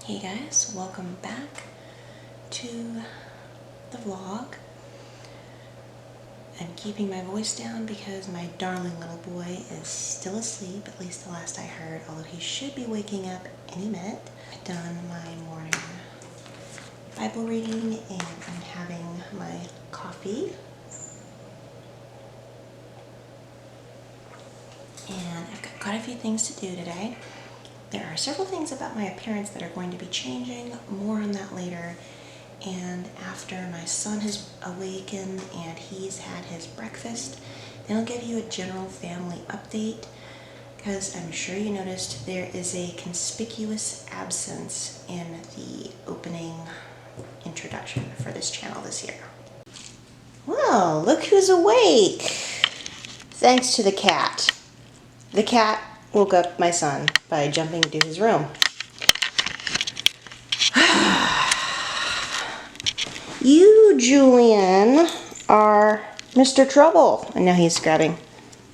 Hey guys, welcome back to the vlog. I'm keeping my voice down because my darling little boy is still asleep, at least the last I heard, although he should be waking up any minute. I've done my morning Bible reading and I'm having my coffee. And I've got quite a few things to do today. There are several things about my appearance that are going to be changing, more on that later. And after my son has awakened and he's had his breakfast, then I'll give you a general family update, because I'm sure you noticed there is a conspicuous absence in the opening introduction for this channel this year. Well, look who's awake! Thanks to the cat. The cat woke up my son by jumping into his room. You, Julian, are Mr. Trouble. And now he's grabbing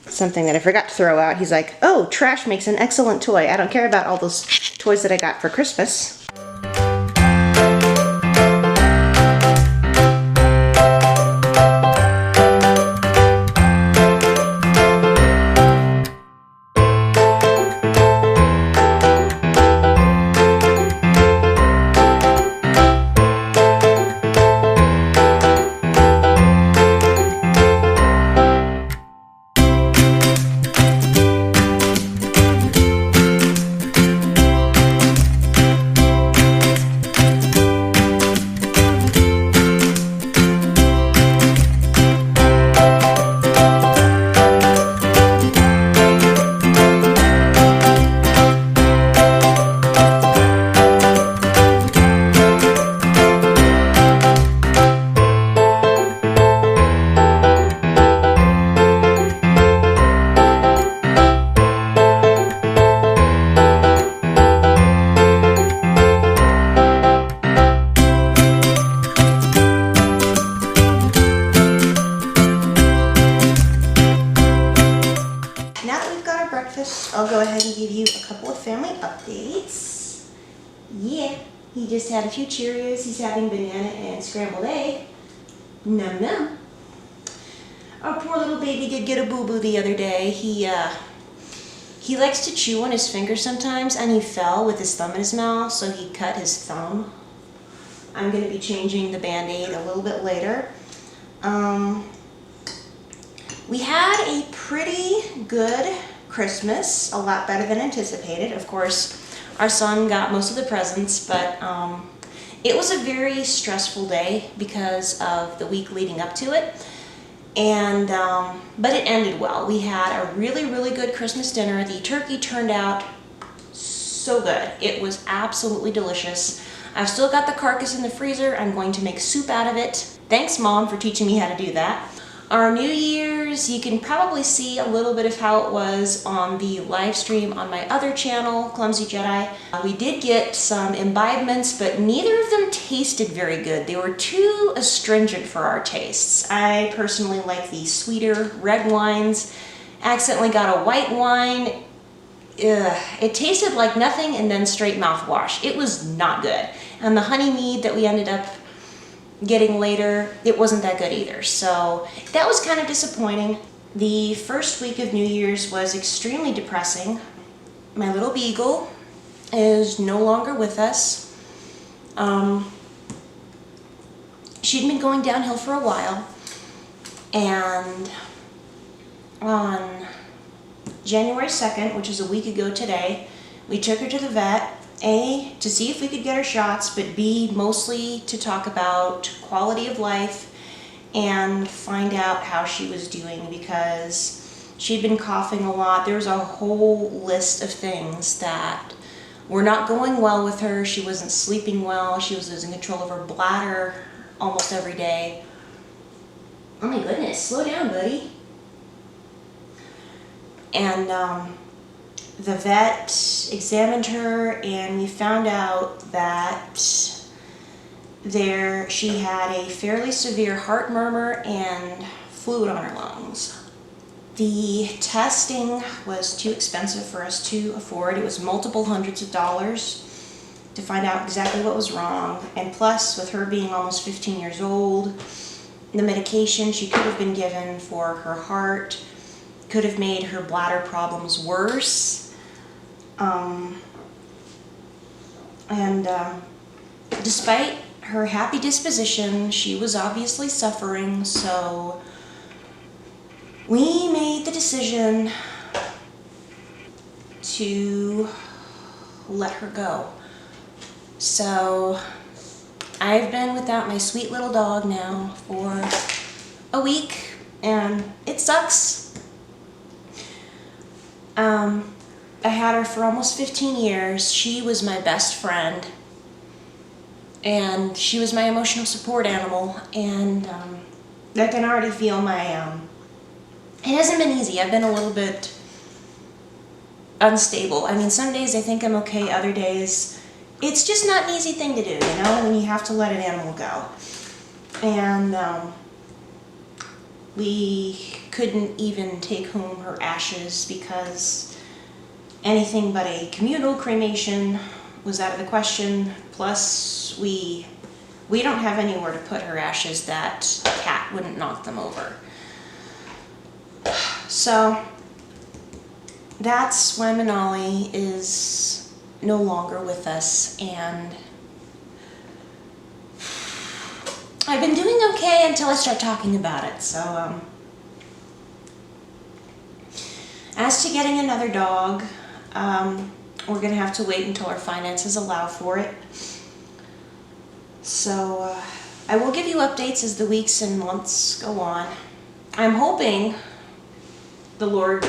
something that I forgot to throw out. He's like, oh, trash makes an excellent toy. I don't care about all those toys that I got for Christmas. I'll go ahead and give you a couple of family updates. Yeah, he just had a few Cheerios. He's having banana and scrambled egg. Num num. Our poor little baby did get a boo-boo the other day. He likes to chew on his fingers sometimes, and he fell with his thumb in his mouth, so he cut his thumb. I'm going to be changing the Band-Aid a little bit later. We had a pretty good Christmas, a lot better than anticipated. Of course, our son got most of the presents, but it was a very stressful day because of the week leading up to it. And but it ended well. We had a really good Christmas dinner. The turkey turned out so good. It was absolutely delicious. I've still got the carcass in the freezer. I'm going to make soup out of it. Thanks, Mom, for teaching me how to do that. Our New Year's, you can probably see a little bit of how it was on the live stream on my other channel, Clumsy Jedi. We did get some imbibements, but neither of them tasted very good. They were too astringent for our tastes. I personally like the sweeter red wines. Accidentally got a white wine. Ugh. It tasted like nothing and then straight mouthwash. It was not good. And the honey mead that we ended up getting later, it wasn't that good either. So that was kind of disappointing. The first week of New Year's was extremely depressing. My little beagle is no longer with us. She'd been going downhill for a while, and on January 2nd, which is a week ago today, we took her to the vet, A, to see if we could get her shots, but B, mostly to talk about quality of life and find out how she was doing, because she'd been coughing a lot. There was a whole list of things that were not going well with her. She wasn't sleeping well. She was losing control of her bladder almost every day. Oh my goodness, slow down, buddy. And the vet examined her, and we found out that she had a fairly severe heart murmur and fluid on her lungs. The testing was too expensive for us to afford. It was multiple hundreds of dollars to find out exactly what was wrong. And plus, with her being almost 15 years old, the medication she could have been given for her heart could have made her bladder problems worse. Despite her happy disposition, she was obviously suffering, so we made the decision to let her go. So I've been without my sweet little dog now for a week, and it sucks. I had her for almost 15 years. She was my best friend, and she was my emotional support animal, and I can already feel my, it hasn't been easy. I've been a little bit unstable. I mean, some days I think I'm okay, other days it's just not an easy thing to do, you know, when you have to let an animal go. And we couldn't even take home her ashes because anything but a communal cremation was out of the question. Plus, we don't have anywhere to put her ashes that a cat wouldn't knock them over. So that's why Manali is no longer with us, and I've been doing okay until I start talking about it. So as to getting another dog, we're gonna have to wait until our finances allow for it. So I will give you updates as the weeks and months go on. I'm hoping the Lord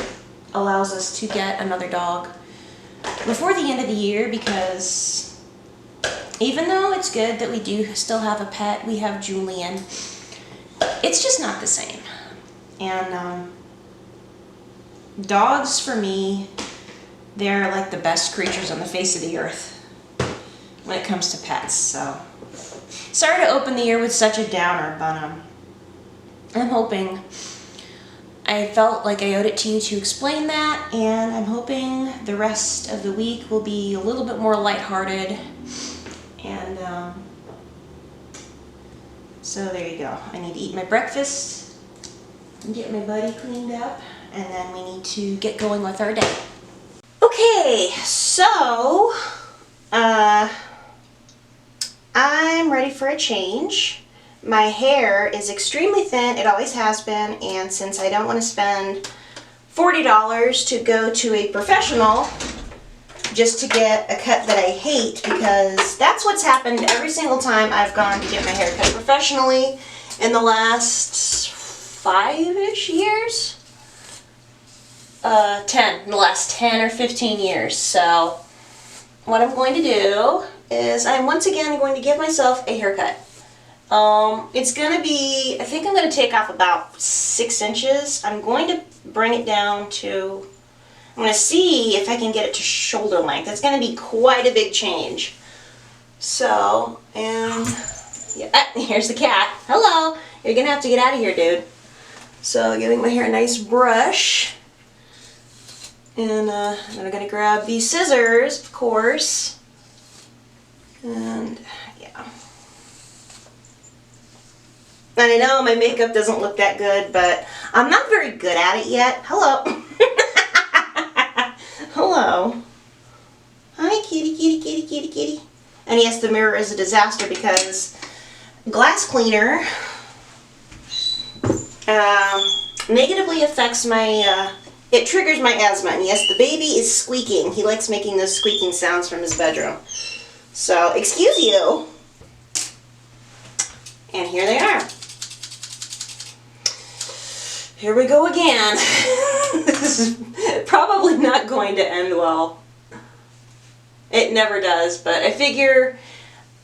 allows us to get another dog before the end of the year, because even though it's good that we do still have a pet, we have Julian, it's just not the same. And dogs, for me, they're like the best creatures on the face of the earth when it comes to pets. So sorry to open the year with such a downer, but I'm hoping, I felt like I owed it to you to explain that, and I'm hoping the rest of the week will be a little bit more lighthearted. And so there you go. I need to eat my breakfast and get my buddy cleaned up, and then we need to get going with our day. Okay, so I'm ready for a change. My hair is extremely thin, it always has been, and since I don't want to spend $40 to go to a professional just to get a cut that I hate, because that's what's happened every single time I've gone to get my hair cut professionally in the last 5-ish years? 10, in the last 10 or 15 years. So what I'm going to do is I'm once again going to give myself a haircut. It's going to be, I think I'm going to take off about 6 inches. I'm going to bring it down to, I'm going to see if I can get it to shoulder length. It's going to be quite a big change. So, and yeah, here's the cat. Hello. You're going to have to get out of here, dude. So, giving my hair a nice brush. And I'm going to grab these scissors, of course. And yeah. And I know my makeup doesn't look that good, but I'm not very good at it yet. Hello. Hello. Hi, kitty, kitty, kitty, kitty, kitty. And yes, the mirror is a disaster because glass cleaner negatively affects my, it triggers my asthma. And yes, the baby is squeaking. He likes making those squeaking sounds from his bedroom. So, excuse you. And here they are. Here we go again. This is probably not going to end well. It never does, but I figure,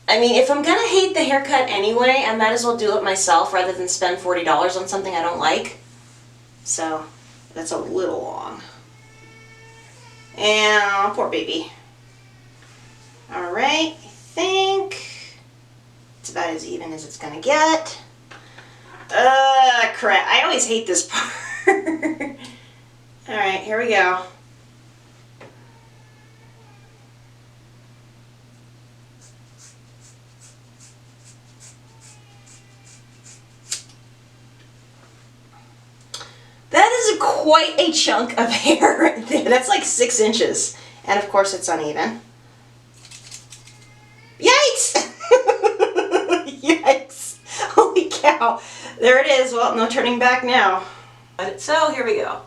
I mean, if I'm gonna hate the haircut anyway, I might as well do it myself rather than spend $40 on something I don't like. So, that's a little long. And poor baby. All right, I think it's about as even as it's gonna get. Crap, I always hate this part. All right, here we go. That is quite a chunk of hair right there. That's like 6 inches. And of course it's uneven. Yikes! Yikes! Holy cow. There it is. Well, no turning back now. So here we go.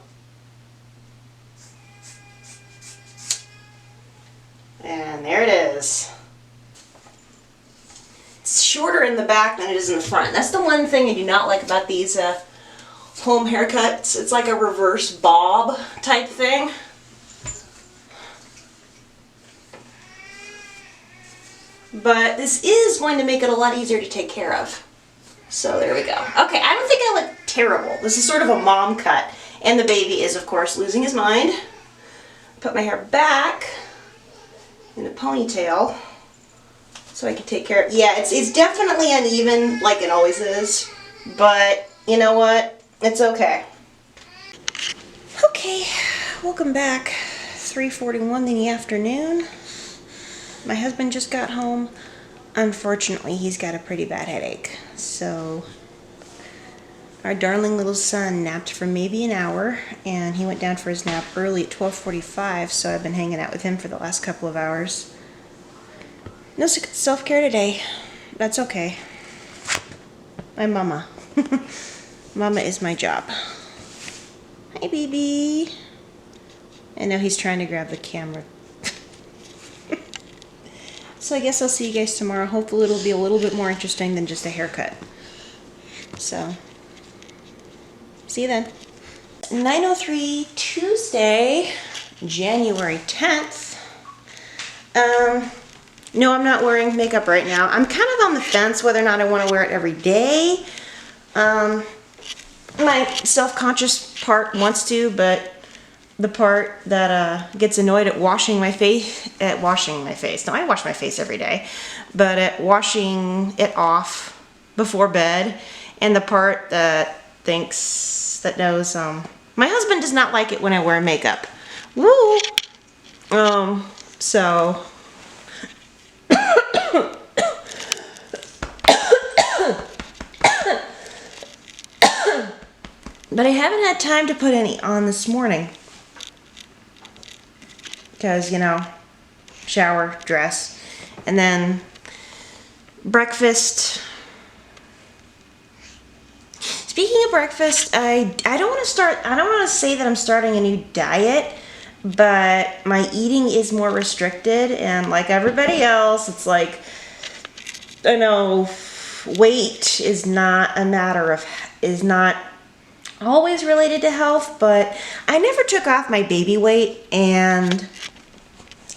And there it is. It's shorter in the back than it is in the front. That's the one thing I do not like about these home haircuts. It's like a reverse bob type thing. But this is going to make it a lot easier to take care of. So there we go. Okay, I don't think I look terrible. This is sort of a mom cut. And the baby is, of course, losing his mind. Put my hair back in a ponytail so I can take care of it. Yeah, it's definitely uneven like it always is. But you know what? It's okay. Okay, welcome back. 3:41 in the afternoon. My husband just got home. Unfortunately, he's got a pretty bad headache. So our darling little son napped for maybe an hour, and he went down for his nap early at 12:45, so I've been hanging out with him for the last couple of hours. No self-care today. That's okay. I'm mama. Mama is my job. Hi, baby. I know he's trying to grab the camera. So I guess I'll see you guys tomorrow. Hopefully it'll be a little bit more interesting than just a haircut. So, see you then. 9:03 Tuesday, January 10th. No, I'm not wearing makeup right now. I'm kind of on the fence whether or not I want to wear it every day. My self-conscious part wants to, but the part that gets annoyed at washing my face, no, I wash my face every day, but at washing it off before bed, and the part that knows, my husband does not like it when I wear makeup. Woo! So, but I haven't had time to put any on this morning. Because, you know, shower, dress, and then breakfast. Speaking of breakfast, I don't want to say that I'm starting a new diet, but my eating is more restricted, and like everybody else, it's like, I know weight is not always related to health, but I never took off my baby weight, and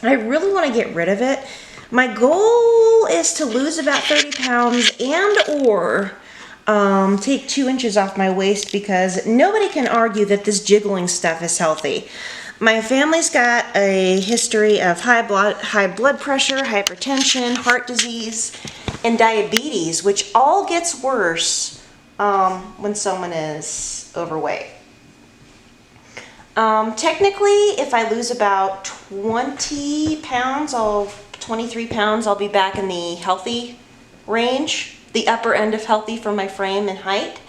I really want to get rid of it. My goal is to lose about 30 pounds or take 2 inches off my waist, because nobody can argue that this jiggling stuff is healthy. My family's got a history of high blood pressure, hypertension, heart disease, and diabetes, which all gets worse when someone is overweight. Technically, if I lose about 23 pounds, I'll be back in the healthy range, the upper end of healthy for my frame and height.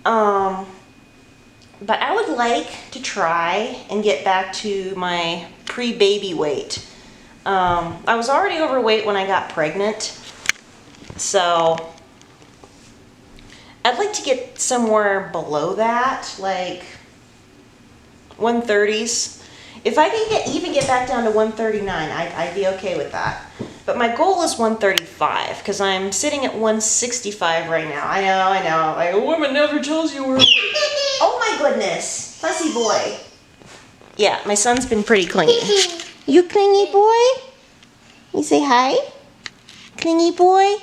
But I would like to try and get back to my pre-baby weight. I was already overweight when I got pregnant, so I'd like to get somewhere below that, like 130s. If I can even get back down to 139, I'd be okay with that. But my goal is 135, because I'm sitting at 165 right now. I know. Like, a woman never tells you where. Oh my goodness, fussy boy. Yeah, my son's been pretty clingy. You clingy boy? You say hi? Clingy boy?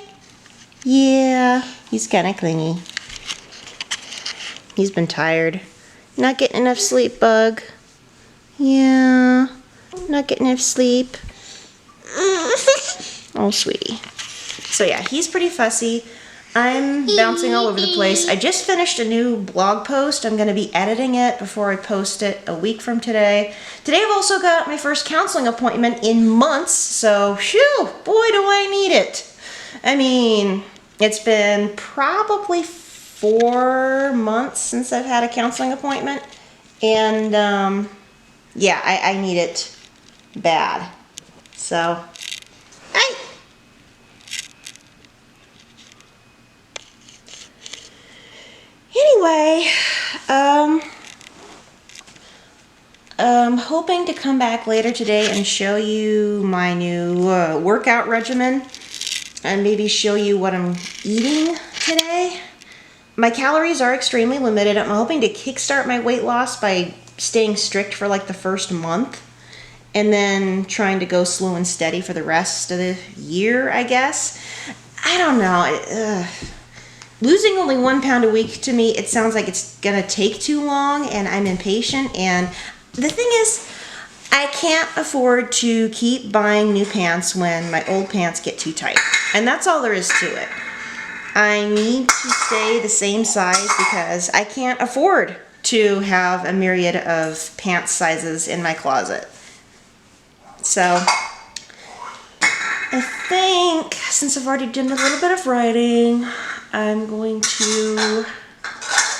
Yeah, he's kind of clingy. He's been tired. Not getting enough sleep, Bug. Yeah. not getting enough sleep. Oh, sweetie. So yeah, he's pretty fussy. I'm bouncing all over the place. I just finished a new blog post. I'm going to be editing it before I post it a week from today. Today I've also got my first counseling appointment in months, so phew, boy do I need it. I mean, it's been probably 4 months since I've had a counseling appointment, and yeah, I need it bad. So, anyway, I'm hoping to come back later today and show you my new workout regimen and maybe show you what I'm eating today. My calories are extremely limited. I'm hoping to kickstart my weight loss by staying strict for like the first month and then trying to go slow and steady for the rest of the year, I guess. I don't know. Losing only 1 pound a week, to me, it sounds like it's gonna take too long, and I'm impatient. And the thing is, I can't afford to keep buying new pants when my old pants get too tight. And that's all there is to it. I need to stay the same size because I can't afford to have a myriad of pants sizes in my closet. So I think, since I've already done a little bit of writing, I'm going to,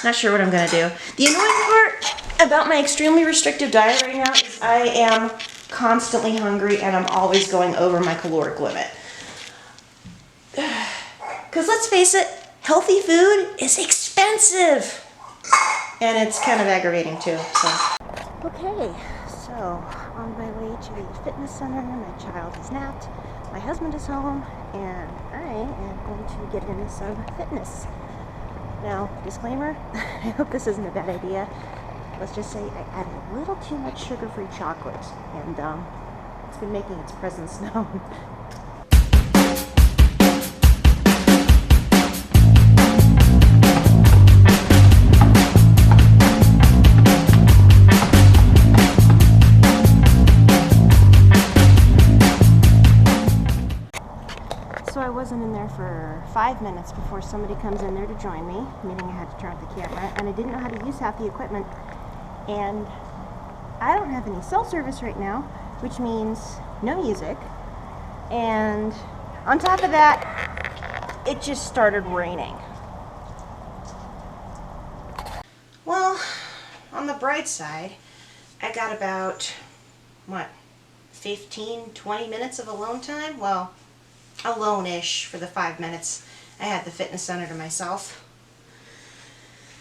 not sure what I'm going to do. The annoying part about my extremely restrictive diet right now is I am constantly hungry and I'm always going over my caloric limit. Because let's face it, healthy food is expensive. And it's kind of aggravating too. So. Okay, so on my way to the fitness center, my child has napped, my husband is home, and I am going to get into some fitness. Now, disclaimer, I hope this isn't a bad idea. Let's just say I added a little too much sugar-free chocolate, and it's been making its presence known. So I wasn't in there for 5 minutes before somebody comes in there to join me, meaning I had to turn off the camera, and I didn't know how to use half the equipment, and I don't have any cell service right now, which means no music, and on top of that, it just started raining. Well, on the bright side, I got about, 15-20 minutes of alone time? Well, alone-ish for the 5 minutes I had the fitness center to myself.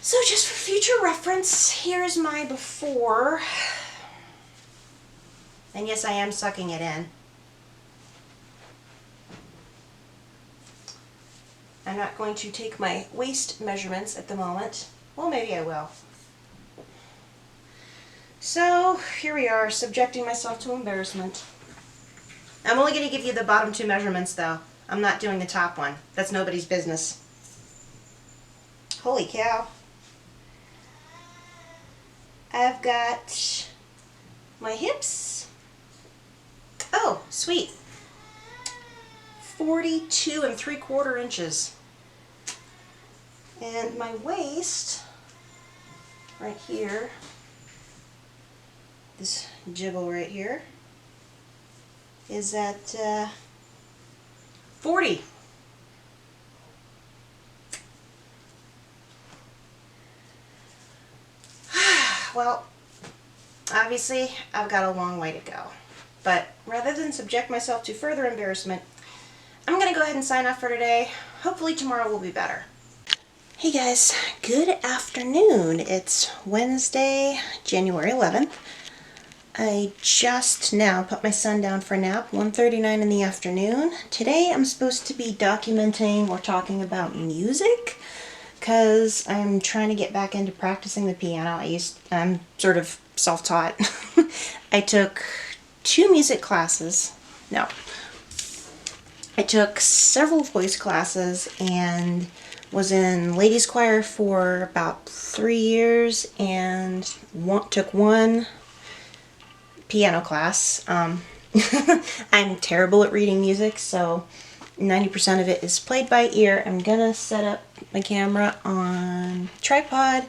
So just for future reference, here's my before. And yes, I am sucking it in. I'm not going to take my waist measurements at the moment. Well, maybe I will. So here we are, subjecting myself to embarrassment. I'm only going to give you the bottom 2 measurements, though. I'm not doing the top one. That's nobody's business. Holy cow. I've got my hips. Oh, sweet. 42 3/4 inches. And my waist, right here, this jiggle right here, is at 40. Well, obviously I've got a long way to go, but rather than subject myself to further embarrassment, I'm going to go ahead and sign off for today. Hopefully tomorrow will be better. Hey guys, good afternoon. It's Wednesday, January 11th. I just now put my son down for a nap, 1:39 in the afternoon. Today I'm supposed to be documenting or talking about music because I'm trying to get back into practicing the piano. I'm sort of self-taught. I took 2 music classes. No. I took several voice classes and was in ladies choir for about 3 years and took one piano class. I'm terrible at reading music, so 90% of it is played by ear. I'm gonna set up my camera on tripod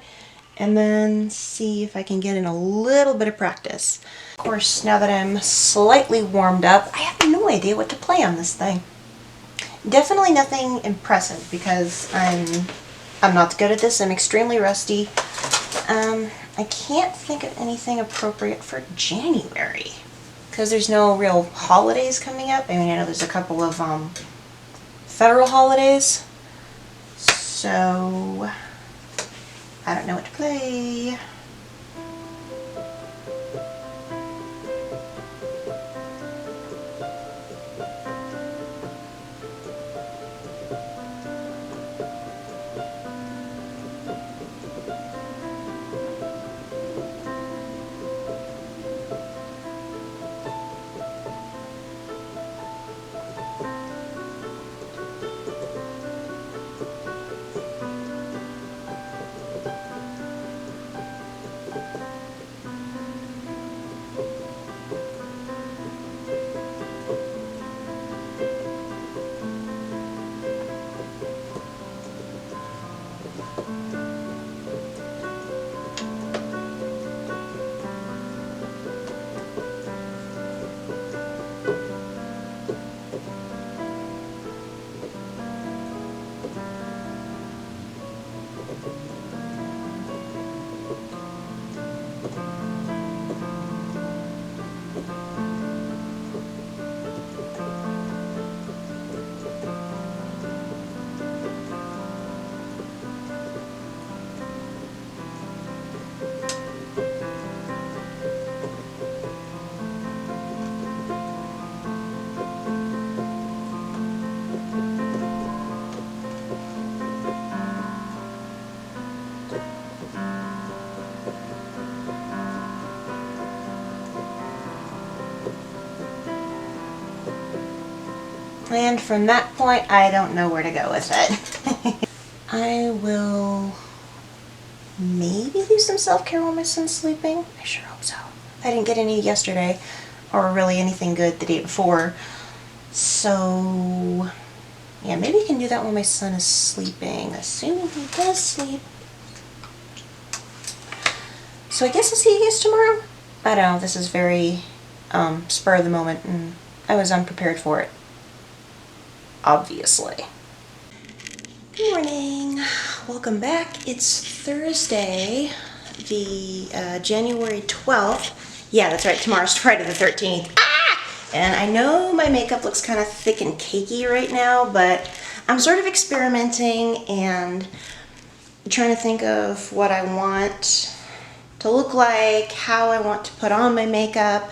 and then see if I can get in a little bit of practice. Of course, now that I'm slightly warmed up, I have no idea what to play on this thing. Definitely nothing impressive because I'm not good at this. I'm extremely rusty. I can't think of anything appropriate for January because there's no real holidays coming up. I mean, I know there's a couple of federal holidays, so I don't know what to play. And from that point, I don't know where to go with it. I will maybe do some self-care while my son's sleeping. I sure hope so. I didn't get any yesterday, or really anything good the day before. So, yeah, maybe I can do that while my son is sleeping, assuming he does sleep. So I guess I'll see you guys tomorrow. I don't know, this is very spur of the moment, and I was unprepared for it. Obviously. Good morning. Welcome back. It's Thursday, the January 12th. Yeah, that's right. Tomorrow's Friday the 13th. Ah! And I know my makeup looks kind of thick and cakey right now, but I'm sort of experimenting and trying to think of what I want to look like, how I want to put on my makeup,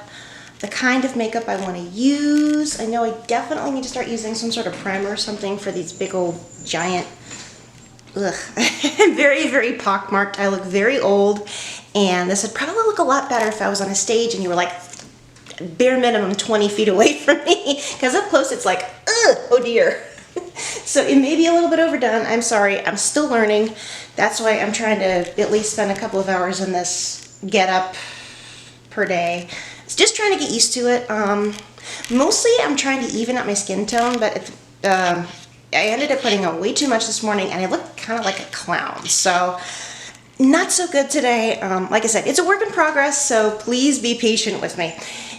the kind of makeup I want to use. I know I definitely need to start using some sort of primer or something for these big old giant, very, very pockmarked. I look very old, and this would probably look a lot better if I was on a stage and you were like bare minimum 20 feet away from me, because up close it's like, oh dear. So it may be a little bit overdone. I'm sorry, I'm still learning. That's why I'm trying to at least spend a couple of hours in this get up per day. It's just trying to get used to it. Mostly I'm trying to even out my skin tone, but I ended up putting on way too much this morning and I look kind of like a clown. So not so good today. Like I said, it's a work in progress, so please be patient with me.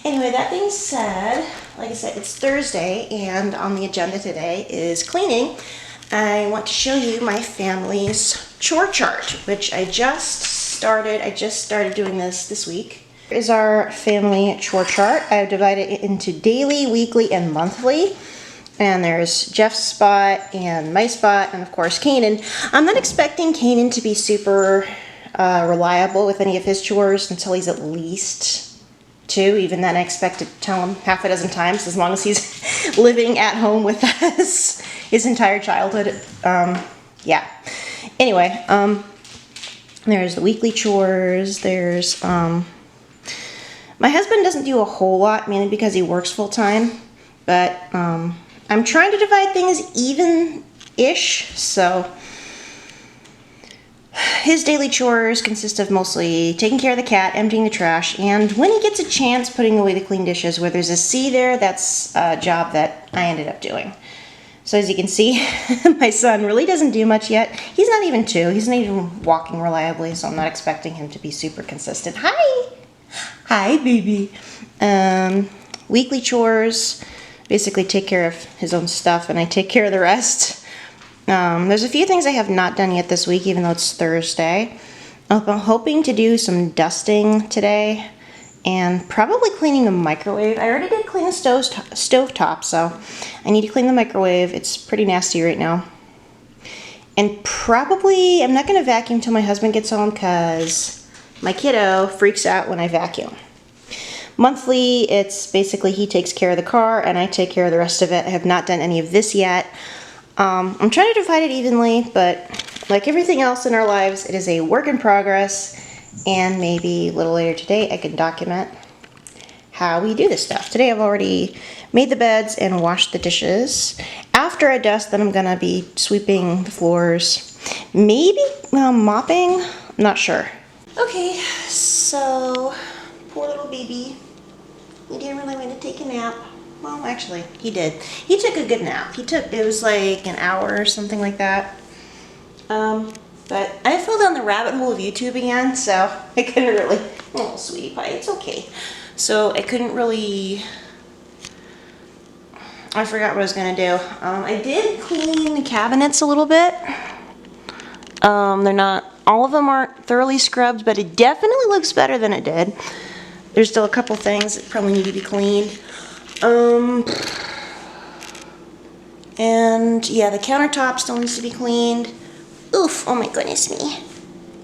Anyway, that being said, like I said, it's Thursday, and on the agenda today is cleaning. I want to show you my family's chore chart, which I just started. I just started doing this week. Here is our family chore chart. I've divided it into daily, weekly, and monthly. And there's Jeff's spot and my spot, and of course Kanan. I'm not expecting Kanan to be super reliable with any of his chores until he's at least 2. Even then I expect to tell him half a dozen times, as long as he's living at home with us his entire childhood. Yeah. Anyway, there's the weekly chores. There's, my husband doesn't do a whole lot, mainly because he works full time, but I'm trying to divide things even-ish, so his daily chores consist of mostly taking care of the cat, emptying the trash, and when he gets a chance, putting away the clean dishes. Where there's a C there, that's a job that I ended up doing. So as you can see, my son really doesn't do much yet. He's not even 2. He's not even walking reliably, so I'm not expecting him to be super consistent. Hi! Hi, baby. Weekly chores, basically take care of his own stuff, and I take care of the rest. There's a few things I have not done yet this week, even though it's Thursday. I'm hoping to do some dusting today and probably cleaning the microwave. I already did clean the stovetop, so I need to clean the microwave. It's pretty nasty right now. And probably, I'm not going to vacuum until my husband gets home because my kiddo freaks out when I vacuum. Monthly, it's basically he takes care of the car and I take care of the rest of it. I have not done any of this yet. I'm trying to divide it evenly, but like everything else in our lives, it is a work in progress. And maybe a little later today, I can document how we do this stuff. Today I've already made the beds and washed the dishes. After I dust, then I'm gonna be sweeping the floors. Maybe mopping, I'm not sure. Okay, so poor little baby. He didn't really want to take a nap. Well, actually, he did. He took a good nap. It was like an hour or something like that. But I fell down the rabbit hole of YouTube again, so I couldn't really, oh, sweetie pie, it's okay. So I couldn't really, I forgot what I was gonna do. I did clean the cabinets a little bit. They're not, all of them aren't thoroughly scrubbed, but it definitely looks better than it did. There's still a couple things that probably need to be cleaned. And yeah, the countertop still needs to be cleaned. Oof, oh my goodness me.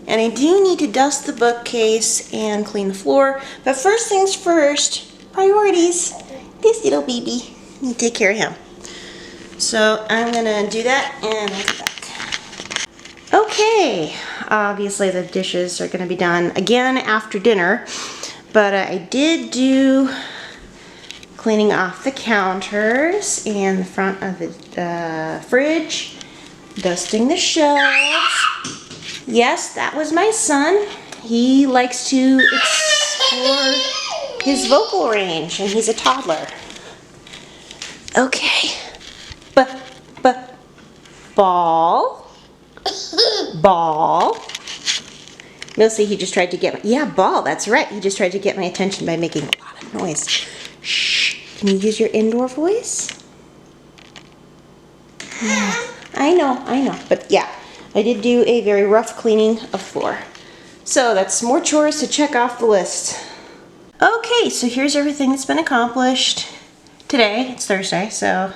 And I do need to dust the bookcase and clean the floor. But first things first, priorities. This little baby, you take care of him. So I'm gonna do that and I'll be back. Okay, obviously the dishes are gonna be done again after dinner. But I did do cleaning off the counters and the front of the fridge. Dusting the shelves. Yes, that was my son. He likes to explore his vocal range, and he's a toddler. Okay. Ball. Ball. Mostly he just tried to get my, yeah, ball, that's right. He just tried to get my attention by making a lot of noise. Shh. Can you use your indoor voice? Yeah. I know, but yeah, I did do a very rough cleaning of floor. So that's more chores to check off the list. Okay, so here's everything that's been accomplished today. It's Thursday, so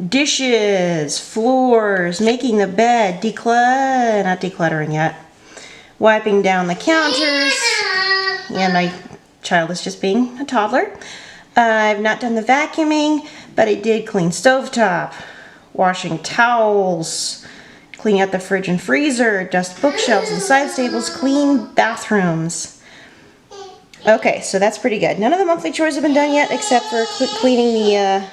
dishes, floors, making the bed, not decluttering yet, wiping down the counters, and my child is just being a toddler. I've not done the vacuuming, but I did clean stovetop. Washing towels, clean out the fridge and freezer, dust bookshelves and side tables, clean bathrooms. Okay, so that's pretty good. None of the monthly chores have been done yet except for cleaning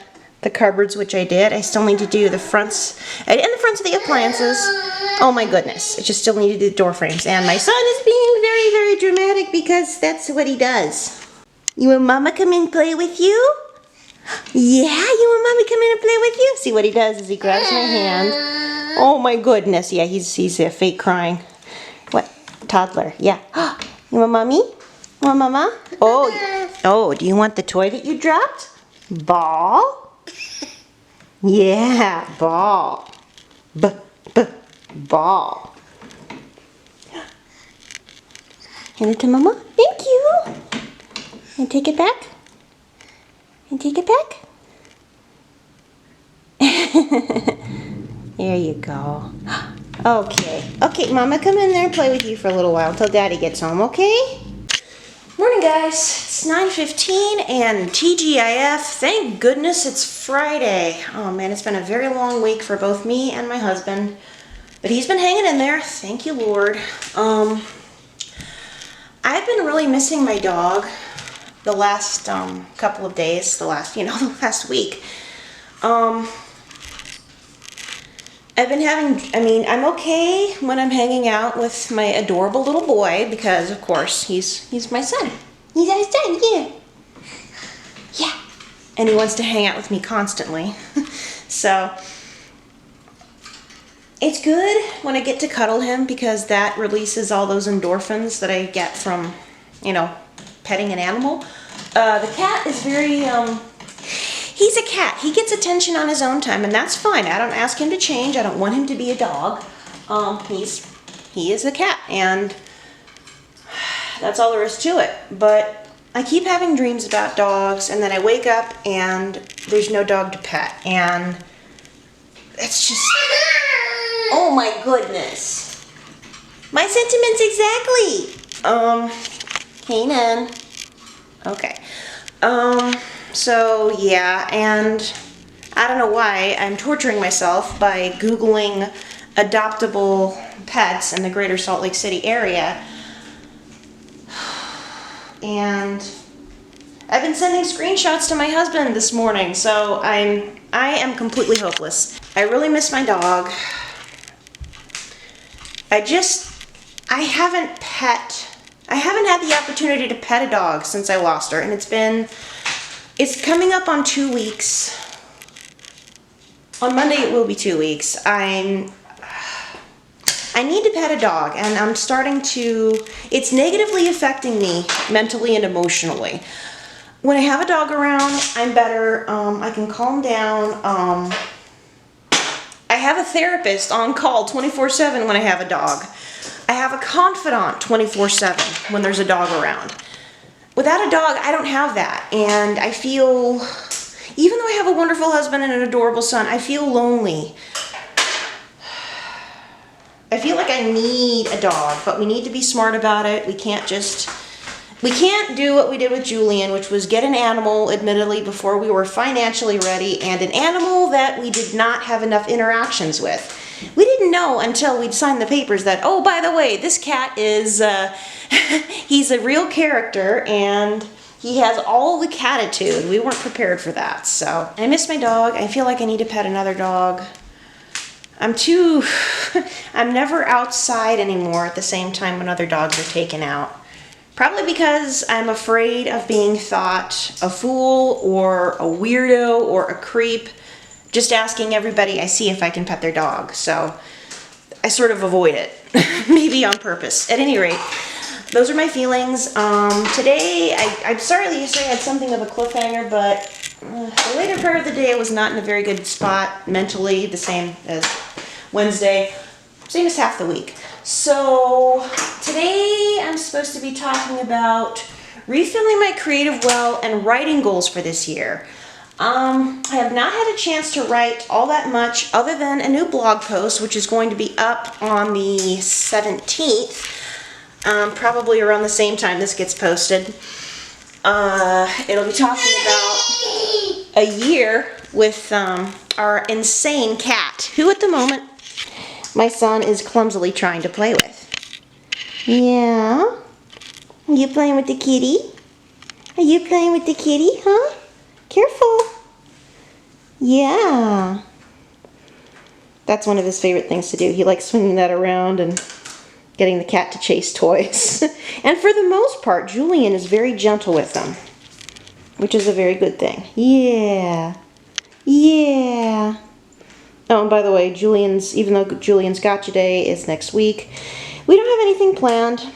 the cupboards, which I did. I still need to do the fronts and the fronts of the appliances. Oh my goodness, I just still need to do the door frames. And my son is being very, very dramatic because that's what he does. You want Mama come and play with you? Yeah, you want Mommy come in and play with you? See what he does is he grabs my hand. Oh my goodness, yeah, he's a fake crying. What? Toddler, yeah. You want Mommy? Want Mama? Oh, do you want the toy that you dropped? Ball? Yeah, ball. Ball. Hand it to Mama. Thank you. And take it back. And take it back. There you go. Okay, Mama, come in there and play with you for a little while until Daddy gets home, okay? Morning, guys. It's 9:15 and TGIF. Thank goodness it's Friday. Oh man, it's been a very long week for both me and my husband, but he's been hanging in there. Thank you, Lord. I've been really missing my dog the last couple of days, the last week. I'm okay when I'm hanging out with my adorable little boy because, of course, he's my son. He's our son, yeah. Yeah. And he wants to hang out with me constantly. So, it's good when I get to cuddle him because that releases all those endorphins that I get from, petting an animal. The cat is very, he's a cat. He gets attention on his own time, and that's fine. I don't ask him to change. I don't want him to be a dog. He is a cat, and that's all there is to it. But I keep having dreams about dogs, and then I wake up and there's no dog to pet, and it's just, oh my goodness. My sentiments exactly. Kanan. Okay. So yeah, and I don't know why I'm torturing myself by Googling adoptable pets in the greater Salt Lake City area. And I've been sending screenshots to my husband this morning, so I am completely hopeless. I really miss my dog. I haven't had the opportunity to pet a dog since I lost her, and it's coming up on 2 weeks. On Monday it will be 2 weeks. I need to pet a dog, and it's negatively affecting me mentally and emotionally. When I have a dog around, I'm better. I can calm down. I have a therapist on call 24/7 when I have a dog. I have a confidant 24/7 when there's a dog around. Without a dog, I don't have that. And I feel, even though I have a wonderful husband and an adorable son, I feel lonely. I feel like I need a dog, but we need to be smart about it. We can't do what we did with Julian, which was get an animal, admittedly, before we were financially ready, and an animal that we did not have enough interactions with. We didn't know until we'd signed the papers that, oh, by the way, this cat is, he's a real character, and he has all the catitude. We weren't prepared for that, so. I miss my dog. I feel like I need to pet another dog. I'm never outside anymore at the same time when other dogs are taken out. Probably because I'm afraid of being thought a fool or a weirdo or a creep, just asking everybody I see if I can pet their dog. So I sort of avoid it, maybe on purpose. At any rate, those are my feelings. Today, I'm sorry yesterday I had something of a cliffhanger, but the later part of the day I was not in a very good spot mentally, the same as Wednesday, same as half the week. So today I'm supposed to be talking about refilling my creative well and writing goals for this year. I have not had a chance to write all that much other than a new blog post, which is going to be up on the 17th, probably around the same time this gets posted. It'll be talking about a year with our insane cat, who at the moment my son is clumsily trying to play with. Yeah? Are you playing with the kitty? Are you playing with the kitty, huh? Careful. Yeah. That's one of his favorite things to do. He likes swinging that around and getting the cat to chase toys. And for the most part, Julian is very gentle with them, which is a very good thing. Yeah. Yeah. Oh, and by the way, even though Julian's Gotcha Day is next week, we don't have anything planned.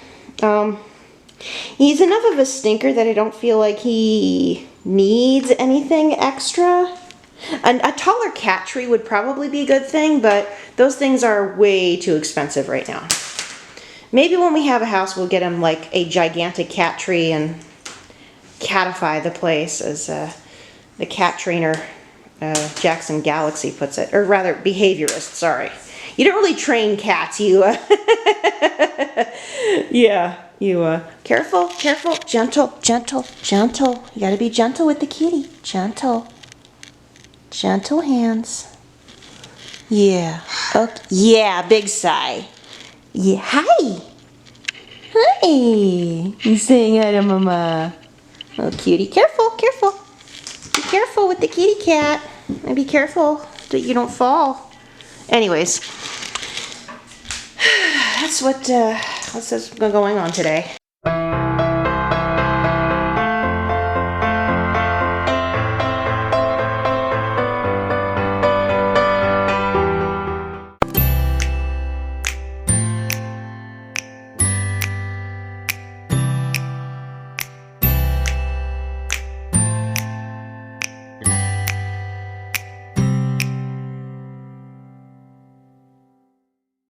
He's enough of a stinker that I don't feel like he needs anything extra. A taller cat tree would probably be a good thing, but those things are way too expensive right now. Maybe when we have a house, we'll get him like a gigantic cat tree and catify the place, as the cat trainer Jackson Galaxy puts it, or rather behaviorist, sorry. You don't really train cats, yeah, careful, gentle. You gotta be gentle with the kitty, gentle hands. Yeah, okay, yeah, big sigh. Yeah, hi, you saying hi to mama. Oh, cutie, careful. Be careful with the kitty cat. And be careful that you don't fall. Anyways, that's what's going on today.